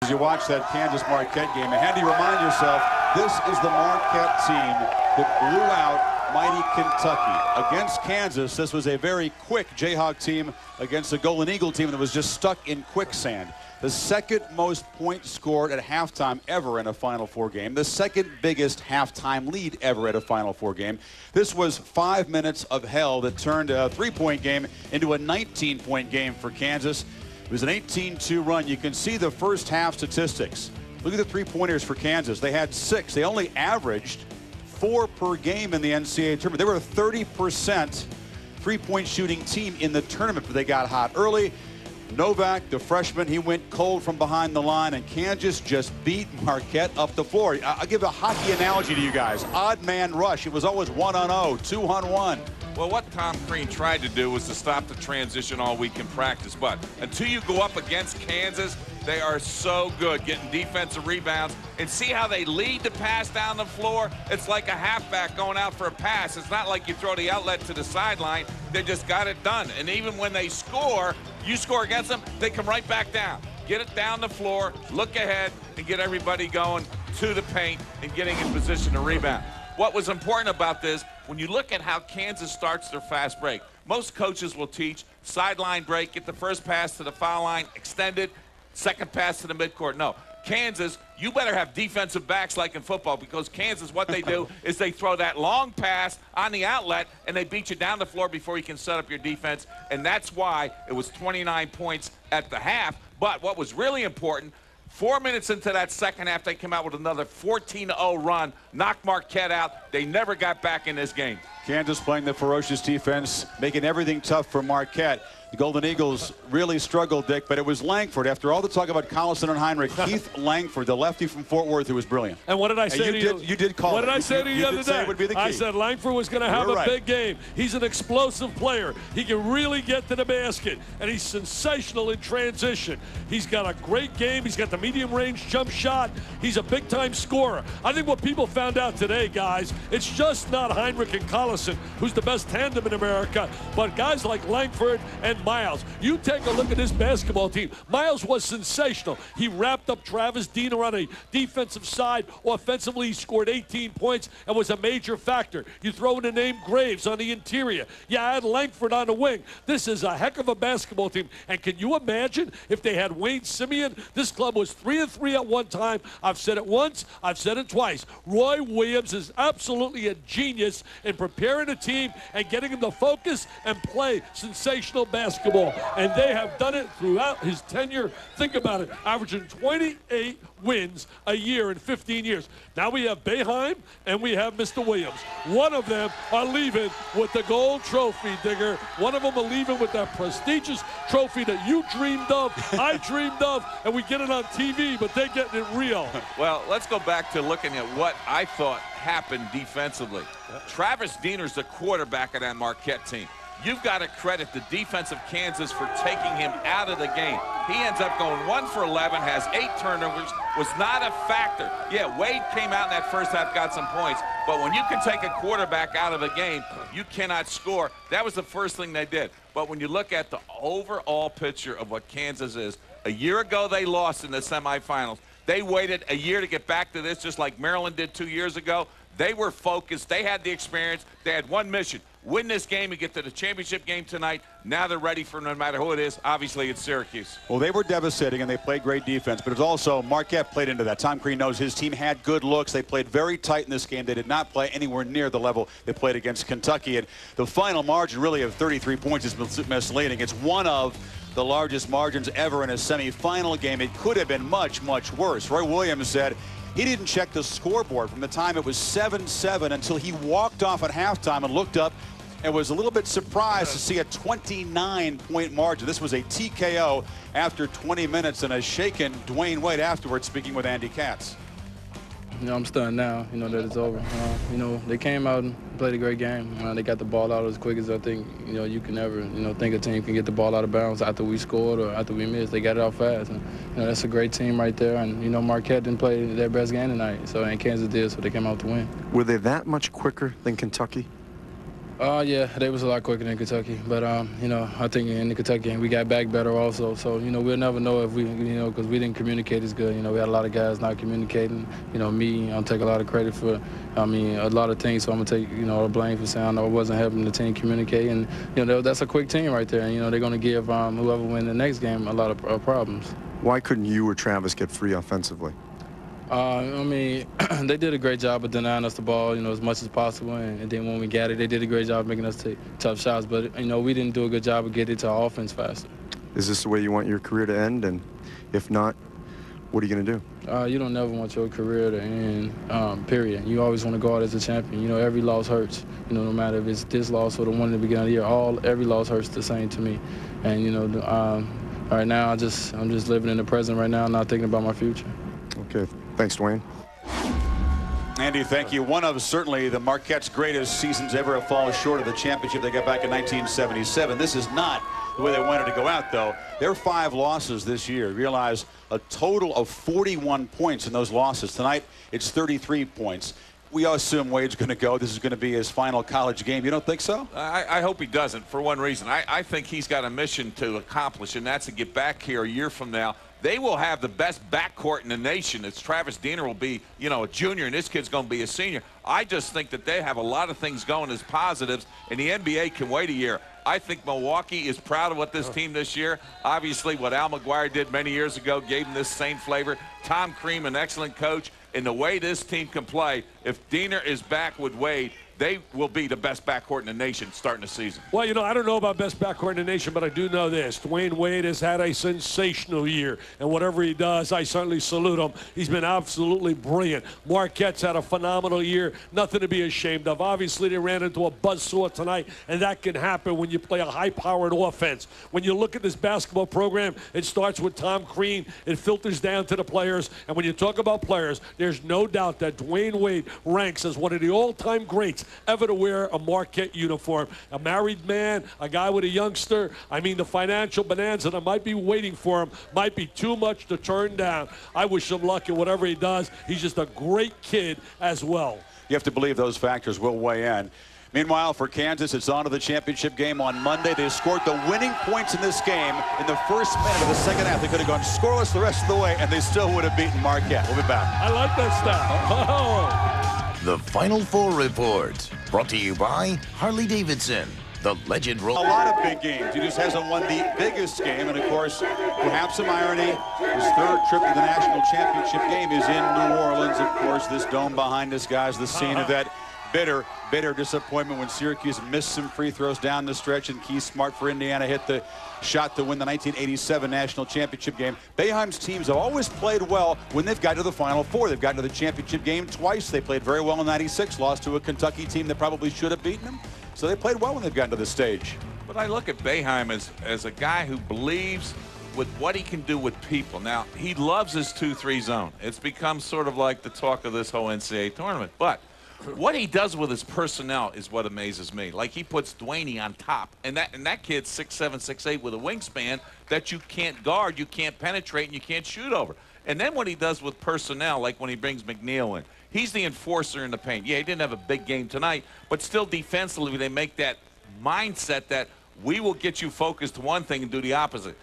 As you watch that Kansas-Marquette game, and Handy, remind yourself, this is the Marquette team that blew out mighty Kentucky. Against Kansas, this was a very quick Jayhawk team against a Golden Eagle team that was just stuck in quicksand. The second most points scored at halftime ever in a Final Four game. The second biggest halftime lead ever at a Final Four game. This was 5 minutes of hell that turned a three-point game into a 19-point game for Kansas. It was an 18-2 run. You can see the first half statistics. Look at the three-pointers for Kansas. They had 6. They only averaged 4 per game in the NCAA tournament. They were a 30% three-point shooting team in the tournament, but they got hot early. Novak, the freshman, he went cold from behind the line, and Kansas just beat Marquette up the floor. I'll give a hockey analogy to you guys. Odd man rush. It was always 1-on-0, 2-on-1. Well, what Tom Crean tried to do was to stop the transition all week in practice. But until you go up against Kansas, they are so good getting defensive rebounds. And see how they lead the pass down the floor? It's like a halfback going out for a pass. It's not like you throw the outlet to the sideline. They just got it done. And even when they score, you score against them, they come right back down. Get it down the floor, look ahead, and get everybody going to the paint and getting in position to rebound. What was important about this, when you look at how Kansas starts their fast break, most coaches will teach sideline break, get the first pass to the foul line, extend it, second pass to the midcourt. No, Kansas, you better have defensive backs like in football, because Kansas, what they do is they throw that long pass on the outlet and they beat you down the floor before you can set up your defense. And that's why it was 29 points at the half. But what was really important, 4 minutes into that second half, they came out with another 14-0 run, knocked Marquette out. They never got back in this game. Kansas playing the ferocious defense, making everything tough for Marquette. The Golden Eagles really struggled, Dick, but it was Langford. After all the talk about Collison and Heinrich, Keith Langford, the lefty from Fort Worth, who was brilliant. And what did I say to you? You did call it. What did I say to you the other day? It would be the key. I said Langford was going to have a big game. He's an explosive player. He can really get to the basket, and he's sensational in transition. He's got a great game. He's got the medium-range jump shot. He's a big-time scorer. I think what people found out today, guys, it's just not Heinrich and Collison who's the best tandem in America, but guys like Langford and Miles. You take a look at this basketball team. Miles was sensational. He wrapped up Travis Diener on a defensive side. Offensively, he scored 18 points and was a major factor. You throw in the name Graves on the interior. You add Langford on the wing. This is a heck of a basketball team. And can you imagine if they had Wayne Simeon? This club was 3-3 at one time. I've said it once. I've said it twice. Roy Williams is absolutely a genius in preparing a team and getting him to focus and play sensational basketball. And they have done it throughout his tenure. Think about it, averaging 28 wins a year in 15 years. Now we have Boeheim and we have Mr. Williams. One of them are leaving with the gold trophy, Digger. One of them are leaving with that prestigious trophy that you dreamed of, I dreamed of, and we get it on TV, but they're getting it real. Well, let's go back to looking at what I thought happened defensively. Travis Diener's the quarterback of that Marquette team. You've got to credit the defense of Kansas for taking him out of the game. He ends up going 1 for 11, has 8 turnovers, was not a factor. Yeah, Wade came out in that first half, got some points, but when you can take a quarterback out of a game, you cannot score. That was the first thing they did. But when you look at the overall picture of what Kansas is, a year ago they lost in the semifinals. They waited a year to get back to this, just like Maryland did 2 years ago. They were focused. They had the experience. They had one mission: win this game and get to the championship game tonight. Now they're ready for no matter who it is. Obviously, it's Syracuse. Well, they were devastating, and they played great defense, but it was also Marquette played into that. Tom Crean knows his team had good looks. They played very tight in this game. They did not play anywhere near the level they played against Kentucky, and the final margin really of 33 points is misleading. It's one of the largest margins ever in a semifinal game. It could have been much, much worse. Roy Williams said he didn't check the scoreboard from the time it was 7-7 until he walked off at halftime and looked up and was a little bit surprised to see a 29-point margin. This was a TKO after 20 minutes, and a shaken Dwayne Wade afterwards, speaking with Andy Katz. You know, I'm stunned now, you know, that it's over. You know, they came out and played a great game. They got the ball out as quick as I think, you know, you can ever, you know, think a team can get the ball out of bounds after we scored or after we missed. They got it out fast. And, you know, that's a great team right there. And, you know, Marquette didn't play their best game tonight, and Kansas did, so they came out to win. Were they that much quicker than Kentucky? Yeah, they was a lot quicker than Kentucky, but you know, I think in the Kentucky game we got back better also. So you know, we'll never know if we, you know, because we didn't communicate as good. You know, we had a lot of guys not communicating. You know, me, I'm take a lot of credit for, a lot of things. So I'm gonna take, you know, the blame for saying I wasn't helping the team communicate. And you know, that's a quick team right there. And you know, they're gonna give whoever wins the next game a lot of problems. Why couldn't you or Travis get free offensively? They did a great job of denying us the ball, you know, as much as possible. And then when we got it, they did a great job making us take tough shots. But, you know, we didn't do a good job of getting it to our offense faster. Is this the way you want your career to end? And if not, what are you going to do? You don't never want your career to end, period. You always want to go out as a champion. You know, every loss hurts. You know, no matter if it's this loss or the one at the beginning of the year, every loss hurts the same to me. And, you know, right now I'm just living in the present right now, not thinking about my future. Okay. Thanks, Dwayne. Andy, thank you. One of certainly the Marquette's greatest seasons ever fall short of the championship they got back in 1977. This is not the way they wanted to go out, though. Their 5 losses this year. Realize a total of 41 points in those losses. Tonight, it's 33 points. We all assume Wade's going to go. This is going to be his final college game. You don't think so? I hope he doesn't, for one reason. I think he's got a mission to accomplish, and that's to get back here a year from now. They will have the best backcourt in the nation. It's Travis Diener will be, you know, a junior, and this kid's going to be a senior. I just think that they have a lot of things going as positives, and the NBA can wait a year. I think Milwaukee is proud of what this team this year. Obviously, what Al McGuire did many years ago gave them this same flavor. Tom Crean, an excellent coach, and the way this team can play, if Diener is back with Wade, they will be the best backcourt in the nation starting the season. Well, you know, I don't know about best backcourt in the nation, but I do know this. Dwayne Wade has had a sensational year, and whatever he does, I certainly salute him. He's been absolutely brilliant. Marquette's had a phenomenal year, nothing to be ashamed of. Obviously, they ran into a buzzsaw tonight, and that can happen when you play a high-powered offense. When you look at this basketball program, it starts with Tom Crean. It filters down to the players, and when you talk about players, there's no doubt that Dwayne Wade ranks as one of the all-time greats ever to wear a Marquette uniform. A married man, a guy with a youngster. I mean, the financial bonanza that might be waiting for him might be too much to turn down. I wish him luck in whatever he does. He's just a great kid as well. You have to believe those factors will weigh in. Meanwhile, for Kansas, it's on to the championship game on Monday. They scored the winning points in this game in the first minute of the second half. They could have gone scoreless the rest of the way, and they still would have beaten Marquette. We'll be back. I like that stuff. Oh. The Final Four Report, brought to you by Harley-Davidson, the legend roll. A lot of big games. He just hasn't won the biggest game, and of course, perhaps some irony, his 3rd trip to the national championship game is in New Orleans. Of course, this dome behind us, guys, the scene of that bitter disappointment when Syracuse missed some free throws down the stretch, and Keith Smart for Indiana hit the shot to win the 1987 national championship game. Boeheim's teams have always played well when they've got to the Final Four. They've gotten to the championship game twice. They played very well in '96, lost to a Kentucky team that probably should have beaten them. So they played well when they've gotten to this stage. But I look at Boeheim as a guy who believes with what he can do with people. Now, he loves his 2-3 zone. It's become sort of like the talk of this whole NCAA tournament. But what he does with his personnel is what amazes me. Like, he puts Dwayne on top, and that kid's 6'7", 6'8", with a wingspan that you can't guard, you can't penetrate, and you can't shoot over. And then what he does with personnel, like when he brings McNeil in, he's the enforcer in the paint. Yeah, he didn't have a big game tonight, but still defensively they make that mindset that we will get you focused to one thing and do the opposite.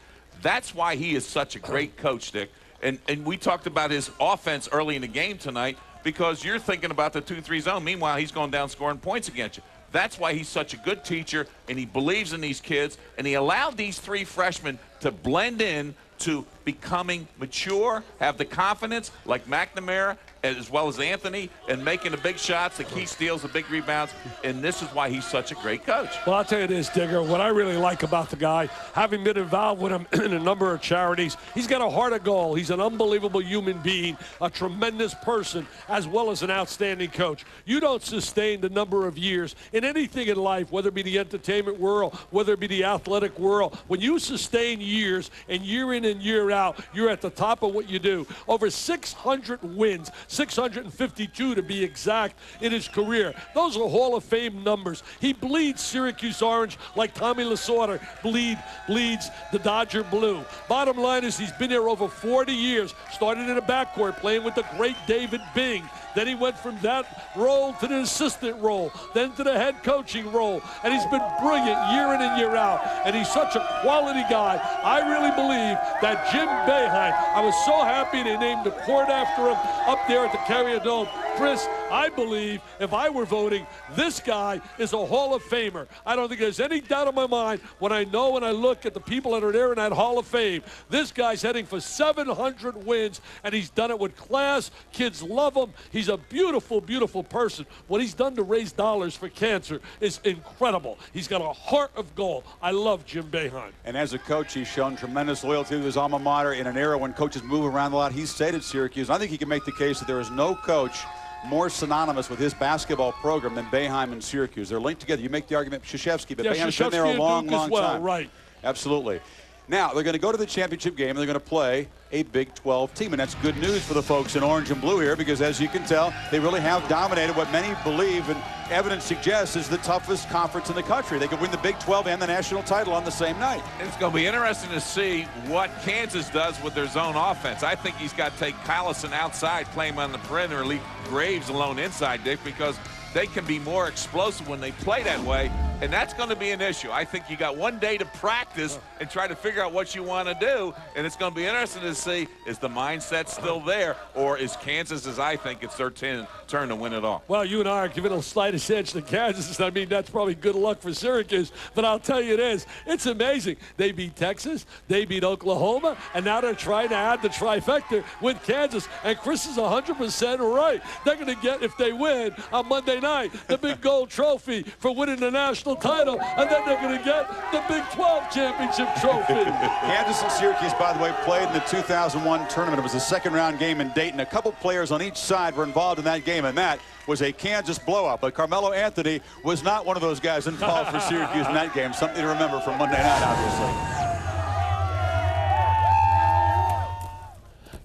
That's why he is such a great coach, Dick. And we talked about his offense early in the game tonight, because you're thinking about the 2-3 zone. Meanwhile, he's going down scoring points against you. That's why he's such a good teacher, and he believes in these kids, and he allowed these 3 freshmen to blend in to becoming mature, have the confidence like McNamara as well as Anthony, and making the big shots, the key steals, the big rebounds, and this is why he's such a great coach. Well, I'll tell you this, Digger, what I really like about the guy, having been involved with him in a number of charities, he's got a heart of gold. He's an unbelievable human being, a tremendous person, as well as an outstanding coach. You don't sustain the number of years in anything in life, whether it be the entertainment world, whether it be the athletic world. When you sustain years and year in and year out, you're at the top of what you do. Over 600 wins 652 to be exact in his career. Those are Hall of Fame numbers. He bleeds Syracuse orange like Tommy Lasorda bleeds the Dodger blue. Bottom line is he's been here over 40 years, started in the backcourt playing with the great David Bing. Then he went from that role to the assistant role, then to the head coaching role. And he's been brilliant year in and year out. And he's such a quality guy. I really believe that Jim Boeheim, I was so happy they named the court after him up there at the Carrier Dome. Chris, I believe if I were voting, this guy is a Hall of Famer. I don't think there's any doubt in my mind when I look at the people that are there in that Hall of Fame. This guy's heading for 700 wins, and he's done it with class. Kids love him. He's a beautiful, beautiful person. What he's done to raise dollars for cancer is incredible. He's got a heart of gold. I love Jim Boeheim. And as a coach, he's shown tremendous loyalty to his alma mater in an era when coaches move around a lot. He's stayed at Syracuse. I think he can make the case that there is no coach more synonymous with his basketball program than Boeheim and Syracuse. They're linked together. You make the argument, Krzyzewski, but Boeheim's been there a long, long time. Right. Absolutely. Now, they're going to go to the championship game, and they're going to play a Big 12 team. And that's good news for the folks in orange and blue here, because as you can tell, they really have dominated what many believe and evidence suggests is the toughest conference in the country. They could win the Big 12 and the national title on the same night. It's going to be interesting to see what Kansas does with their zone offense. I think he's got to take Collison outside, play him on the perimeter, and leave Graves alone inside, Dick, because they can be more explosive when they play that way, and that's going to be an issue. I think you got one day to practice and try to figure out what you want to do, and it's going to be interesting to see, is the mindset still there, or is Kansas, as I think, it's their turn to win it all? Well, you and I are giving a slightest edge to Kansas. I mean, that's probably good luck for Syracuse, but I'll tell you this, it's amazing. They beat Texas, they beat Oklahoma, and now they're trying to add the trifecta with Kansas, and Chris is 100% right. They're going to get, if they win on Monday night, the big gold trophy for winning the national title, and then they're going to get the Big 12 championship trophy. Kansas and Syracuse, by the way, played in the 2001 tournament. It was a second-round game in Dayton. A couple players on each side were involved in that game, and that was a Kansas blowout. But Carmelo Anthony was not one of those guys involved for Syracuse in that game. Something to remember from Monday night, obviously.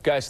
Guys,